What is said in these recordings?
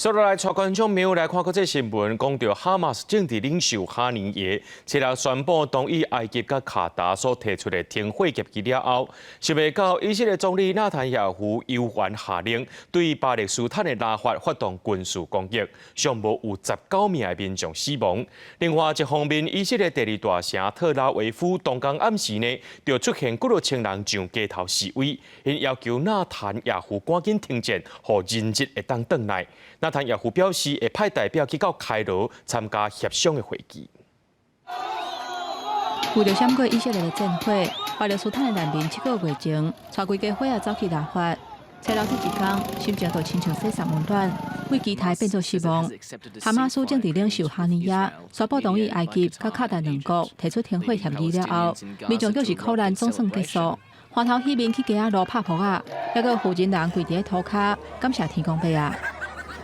接落来，蔡观众没有来看过这新闻，讲到哈马斯政治领袖哈尼耶，前日宣布同意埃及甲卡达所提出的停火协议了后，十月到以色列总理纳坦雅胡又还下令对巴勒斯坦的拉法发动军事攻击，上无有19名的民众死亡。另外一方面，以色列第二大城特拉维夫当天暗时呢，就出现几多千人上街头示威，因要求纳坦雅胡赶紧停战，让人质会当转来。纳坦雅胡表示会派代表去到开罗参加协商的会议。为了闪过以色列的战火，巴勒斯坦的难民7个月前，带规家伙仔走去拉法。初老这一天，心情就亲像世上温暖，为期待变作希望。哈马斯政治领袖哈尼亚宣布同意埃及甲卡达两国提出停火协议了后，民众就是苦难总算结束，欢头喜面去街仔路拍扑啊，还有负责人跪伫土骹感谢天公伯啊。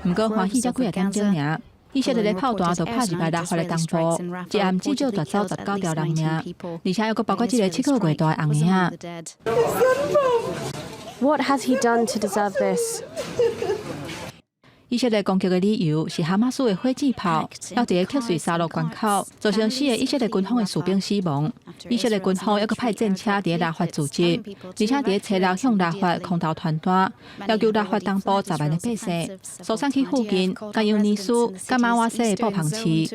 不过欢喜才几啊点钟尔，以色列的炮弹就拍入来拉法的东部，一暗至少夺走19条人命，而且还包括这个7个月大的红婴仔。What has he done to deserve this? 以色列攻击的理由是哈马斯的火箭炮要伫个克瑞沙路关口造成4个以色列军方的士兵死亡。以色列军方还阁派战车伫拉法阻击，而且伫初六向拉法空投传单，要求拉法东部10万的百姓疏散去附近加尤尼斯、加马瓦西的布棚区。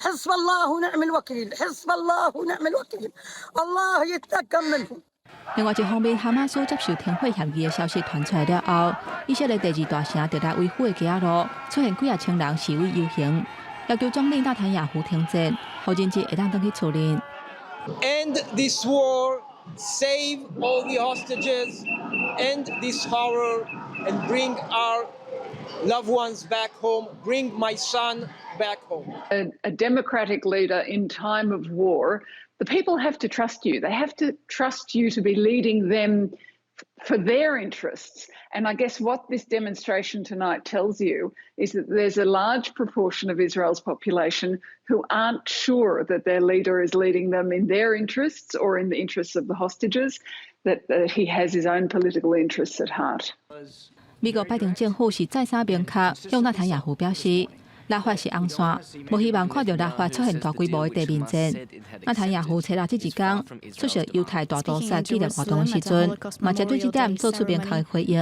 حسب الله ونعم الوكيل حسب الله ونعم الوكيل الله يتأكد منهم。另外一方面，哈马斯接受停火协议的消息传出来了后，以色列第2大城特拉维夫的街仔路出现几啊千人示威游行，要求总理纳坦雅胡停战，让人质会当回去处理。End this war, save all the hostages, end this horror, and bring our loved ones back home. Bring my son back home. A democratic leader in time of war, the people have to trust you. They have to trust you to be leading them for their interests. And I guess what this demonstration tonight tells you is that there's a large proportion of Israel's population who aren't sure that their leader is leading them in their interests or in the interests of the hostages, that he has his own political interests at heart. 美国拜登政府是再三明确向纳坦雅胡表示，拉法是红线，无希望看到拉法出现大规模的地面战。纳坦雅胡初六这一天出席犹太大屠杀纪念活动的时阵，嘛则对这点做出明确的回应。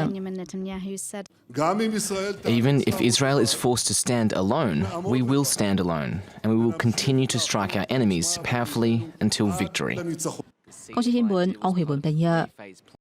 Even if Israel is forced to stand alone, we will stand alone, and we will continue to strike our enemies powerfully until victory. 公司新闻，王慧文编译。